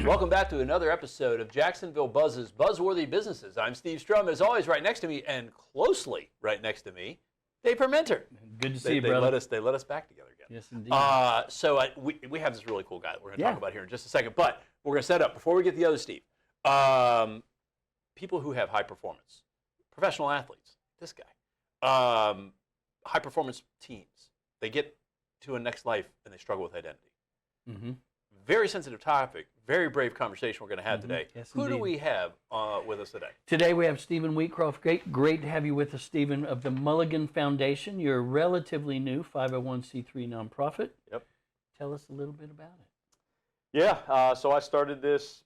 Welcome back to another episode of Jacksonville Buzz's Buzzworthy Businesses. I'm Steve Strum, as always, right next to me, and closely right next to me, Dave Permenter. Good to see you, brother. They let us back together again. Yes, indeed. We have this really cool guy that we're going to talk about here in just a second, but we're going to set up, before we get the other Steve, people who have high performance, professional athletes, this guy, high performance teams, they get to a next life and they struggle with identity. Mm-hmm. Very sensitive topic, very brave conversation we're going to have today. Yes, who do we have with us today? Today we have Stephen Wheatcroft. Great to have you with us, Stephen, of the Mulligan Foundation. You're a relatively new 501c3 nonprofit. Yep. Tell us a little bit about it. Yeah, so I started this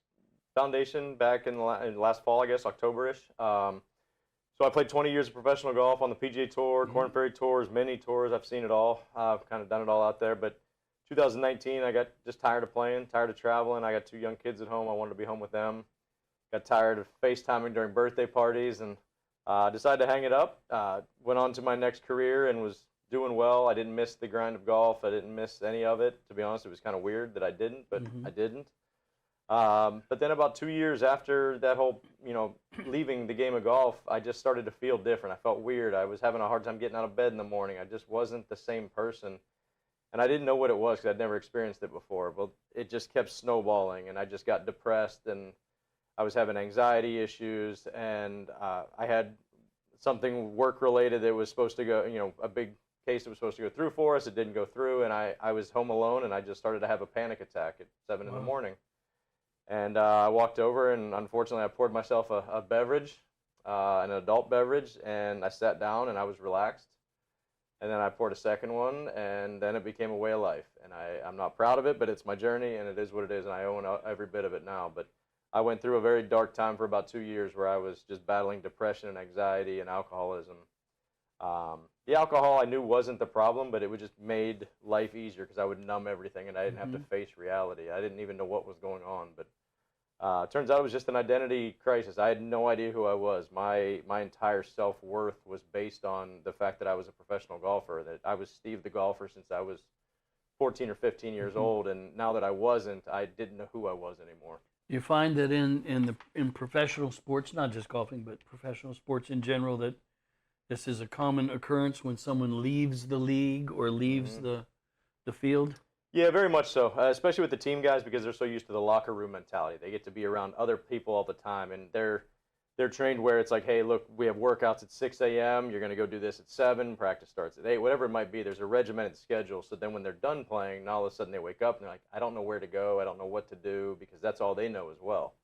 foundation back in last fall, I guess, October-ish. So I played 20 years of professional golf on the PGA Tour, Korn Ferry Tours, mini tours. I've seen it all. I've kind of done it all out there, but 2019, I got just tired of playing, tired of traveling. I got 2 young kids at home. I wanted to be home with them. Got tired of FaceTiming during birthday parties and decided to hang it up. Went on to my next career and was doing well. I didn't miss the grind of golf. I didn't miss any of it. To be honest, it was kind of weird that I didn't, but I didn't. But then about 2 years after that whole, leaving the game of golf, I just started to feel different. I felt weird. I was having a hard time getting out of bed in the morning. I just wasn't the same person. And I didn't know what it was because I'd never experienced it before. But it just kept snowballing, and I just got depressed, and I was having anxiety issues, and I had something work-related that was supposed to go, a big case that was supposed to go through for us. It didn't go through, and I was home alone, and I just started to have a panic attack at 7 in the morning. And I walked over, and unfortunately I poured myself a beverage, an adult beverage, and I sat down, and I was relaxed. And then I poured a second one, and then it became a way of life. And I'm not proud of it, but it's my journey, and it is what it is, and I own every bit of it now. But I went through a very dark time for about 2 years where I was just battling depression and anxiety and alcoholism. The alcohol I knew wasn't the problem, but it would just made life easier because I would numb everything, and I didn't have to face reality. I didn't even know what was going on. But it turns out it was just an identity crisis. I had no idea who I was. My entire self-worth was based on the fact that I was a professional golfer, that I was Steve the golfer since I was 14 or 15 years old, and now that I wasn't, I didn't know who I was anymore. You find that in professional sports, not just golfing, but professional sports in general, that this is a common occurrence when someone leaves the league or leaves the field? Yeah, very much so, especially with the team guys because they're so used to the locker room mentality. They get to be around other people all the time, and they're trained where it's like, hey, look, we have workouts at 6 a.m., you're going to go do this at 7, practice starts at 8, whatever it might be. There's a regimented schedule, so then when they're done playing, now all of a sudden they wake up and they're like, I don't know where to go, I don't know what to do, because that's all they know as well.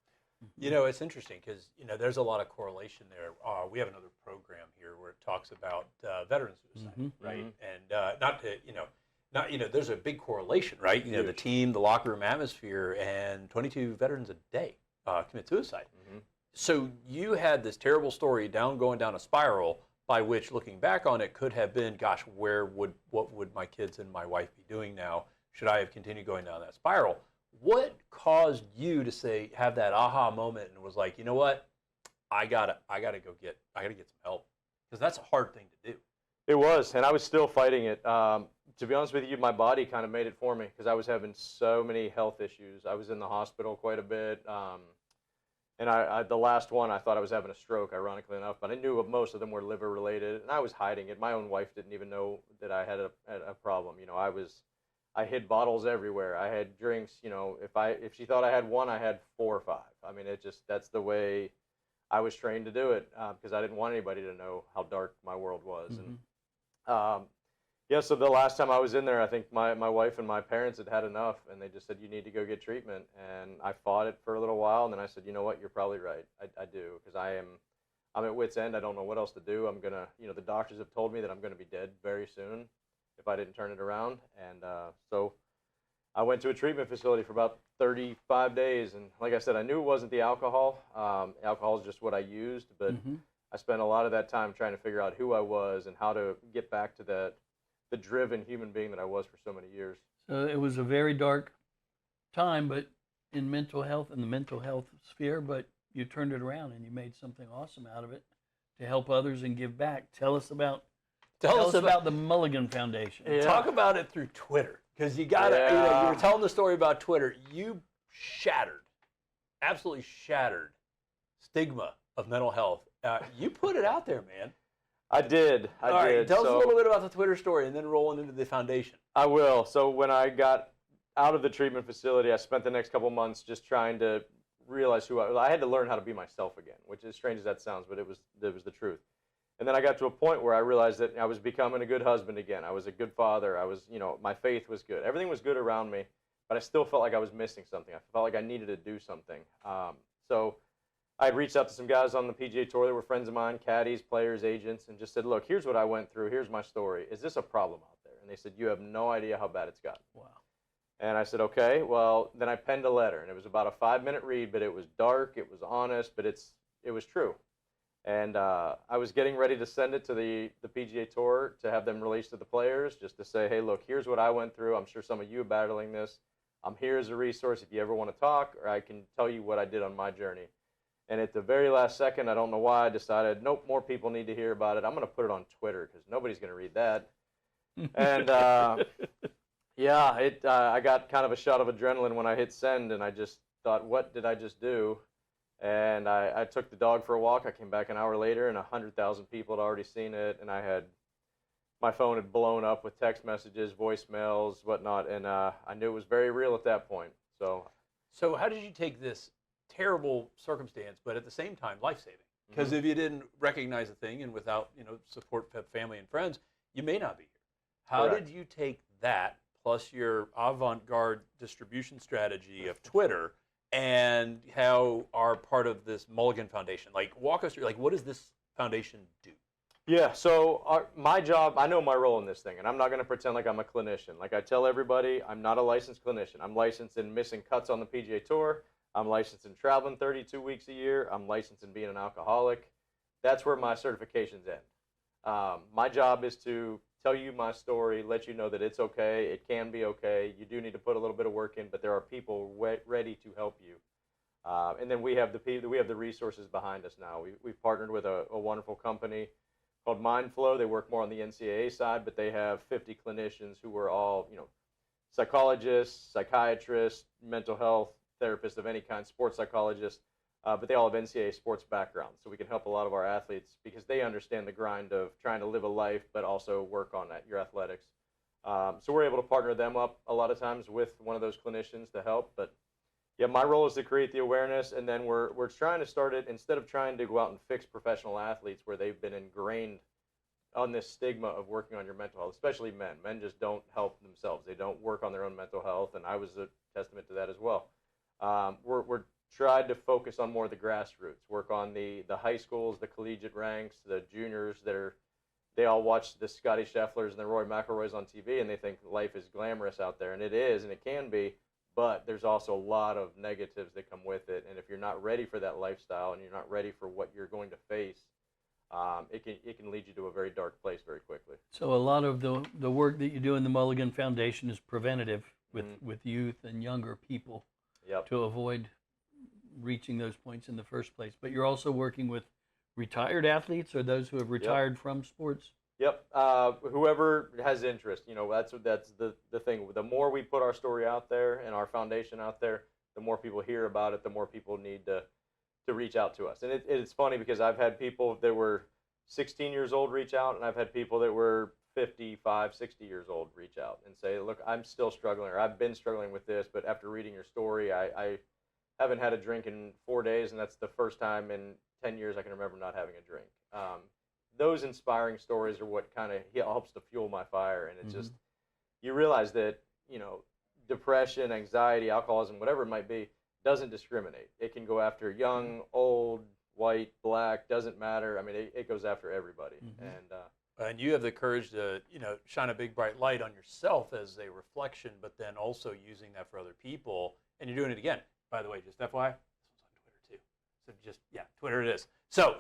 It's interesting because, there's a lot of correlation there. We have another program here where it talks about veteran suicide, right? And there's a big correlation, right? The team, the locker room atmosphere, and 22 veterans a day commit suicide. So you had this terrible story going down a spiral by which, looking back on it, could have been, gosh, what would my kids and my wife be doing now? Should I have continued going down that spiral? What caused you to have that aha moment and was like, you know what, I gotta get some help, because that's a hard thing to do. It was, and I was still fighting it. To be honest with you, my body kind of made it for me because I was having so many health issues. I was in the hospital quite a bit, and the last one, I thought I was having a stroke, ironically enough, but I knew most of them were liver-related, and I was hiding it. My own wife didn't even know that I had a problem. I hid bottles everywhere. I had drinks. If she thought I had one, I had 4 or 5. I mean, that's the way I was trained to do it because I didn't want anybody to know how dark my world was. And so the last time I was in there, I think my wife and my parents had enough, and they just said, you need to go get treatment. And I fought it for a little while, and then I said, you know what, you're probably right. I do, because I'm at wit's end. I don't know what else to do. I'm gonna, the doctors have told me that I'm gonna be dead very soon if I didn't turn it around. And so I went to a treatment facility for about 35 days, and like I said, I knew it wasn't the alcohol. Alcohol is just what I used, but I spent a lot of that time trying to figure out who I was and how to get back to the driven human being that I was for so many years. So it was a very dark time, but in the mental health sphere, but you turned it around and you made something awesome out of it to help others and give back. Tell us about Tell us about the Mulligan Foundation. Yeah. Talk about it through Twitter, because you got to. You were telling the story about Twitter. You absolutely shattered stigma of mental health. You put it out there, man. I did. All right, tell us a little bit about the Twitter story, and then rolling into the foundation. I will. So when I got out of the treatment facility, I spent the next couple months just trying to realize who I had to learn how to be myself again, which is strange as that sounds, but it was the truth. And then I got to a point where I realized that I was becoming a good husband again. I was a good father. I was, my faith was good. Everything was good around me, but I still felt like I was missing something. I felt like I needed to do something. So I had reached out to some guys on the PGA Tour that were friends of mine, caddies, players, agents, and just said, look, here's what I went through. Here's my story. Is this a problem out there? And they said, you have no idea how bad it's gotten. Wow. And I said, okay. Well, then I penned a letter, and it was about a 5-minute read, but it was dark, it was honest, but it was true. And I was getting ready to send it to the PGA Tour to have them released to the players, just to say, hey, look, here's what I went through. I'm sure some of you are battling this. I'm here as a resource if you ever want to talk, or I can tell you what I did on my journey. And at the very last second, I don't know why, I decided, nope, more people need to hear about it. I'm going to put it on Twitter because nobody's going to read that. And I got kind of a shot of adrenaline when I hit send, and I just thought, what did I just do? And I took the dog for a walk. I came back an hour later, and 100,000 people had already seen it, and my phone had blown up with text messages, voicemails, whatnot, and I knew it was very real at that point. So how did you take this terrible circumstance, but at the same time life-saving? Because if you didn't recognize the thing, and without support from family and friends, you may not be here. How did you take that plus your avant-garde distribution strategy of Twitter and how are part of this Mulligan Foundation? Like, walk us through, what does this foundation do? Yeah, so my job, I know my role in this thing, and I'm not going to pretend like I'm a clinician. Like I tell everybody, I'm not a licensed clinician. I'm licensed in missing cuts on the PGA Tour. I'm licensed in traveling 32 weeks a year. I'm licensed in being an alcoholic. That's where my certifications end. My job is to tell you my story, let you know that it's okay, it can be okay. You do need to put a little bit of work in, but there are people ready to help you. And then we have the resources behind us now. We've partnered with a wonderful company called MindFlow. They work more on the NCAA side, but they have 50 clinicians who are all, psychologists, psychiatrists, mental health therapists of any kind, sports psychologists, but they all have NCAA sports backgrounds. So we can help a lot of our athletes because they understand the grind of trying to live a life, but also work on your athletics. So we're able to partner them up a lot of times with one of those clinicians to help. But yeah, my role is to create the awareness, and then we're trying to start it, instead of trying to go out and fix professional athletes where they've been ingrained on this stigma of working on your mental health, especially men. Men just don't help themselves. They don't work on their own mental health, and I was a testament to that as well. We're tried to focus on more of the grassroots, work on the high schools, the collegiate ranks, the juniors they all watch the Scotty Schefflers and the Rory McIlroys on TV, and they think life is glamorous out there, and it is, and it can be, but there's also a lot of negatives that come with it, and if you're not ready for that lifestyle and you're not ready for what you're going to face, it can lead you to a very dark place very quickly. So a lot of the work that you do in the Mulligan Foundation is preventative with youth and younger people. Yep. To avoid reaching those points in the first place. But you're also working with retired athletes or those who have retired from sports? Yep. Whoever has interest, that's the thing. The more we put our story out there and our foundation out there, the more people hear about it, the more people need to reach out to us. And it's funny because I've had people that were 16 years old reach out, and I've had people that were 55, 60 years old reach out and say, look, I'm still struggling, or I've been struggling with this, but after reading your story, I haven't had a drink in 4 days, and that's the first time in 10 years I can remember not having a drink. Those inspiring stories are what kind of helps to fuel my fire, and it's just, you realize that, depression, anxiety, alcoholism, whatever it might be, doesn't discriminate. It can go after young, old, white, black, doesn't matter. I mean, it goes after everybody. And you have the courage to, shine a big bright light on yourself as a reflection, but then also using that for other people. And you're doing it again. By the way, just FYI, this one's on Twitter too. So Twitter it is. So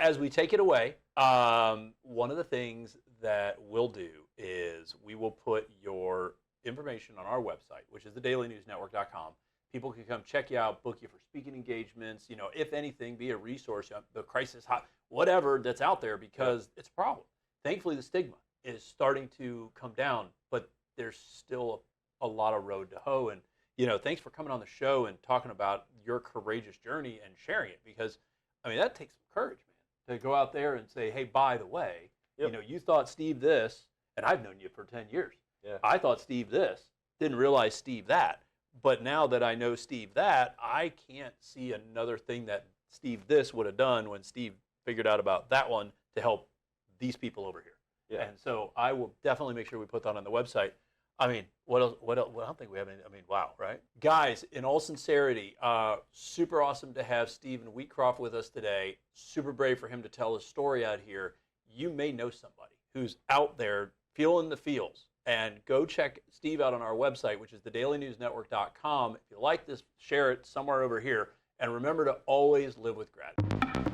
as we take it away, one of the things that we'll do is we will put your information on our website, which is thedailynewsnetwork.com. People can come check you out, book you for speaking engagements, if anything, be a resource, the crisis hot, whatever that's out there, because it's a problem. thankfully the stigma is starting to come down, but there's still a lot of road to hoe. And, thanks for coming on the show and talking about your courageous journey and sharing it, because, that takes some courage, man, to go out there and say, hey, by the way, you thought Steve this, and I've known you for 10 years. Yeah. I thought Steve this, didn't realize Steve that. But now that I know Steve that, I can't see another thing that Steve this would have done when Steve figured out about that one to help these people over here. Yeah. And so I will definitely make sure we put that on the website. What else? I don't think we have any. Wow, right? Guys, in all sincerity, super awesome to have Stephen Wheatcroft with us today. Super brave for him to tell his story out here. You may know somebody who's out there feeling the feels. And go check Steve out on our website, which is thedailynewsnetwork.com. If you like this, share it somewhere over here. And remember to always live with gratitude.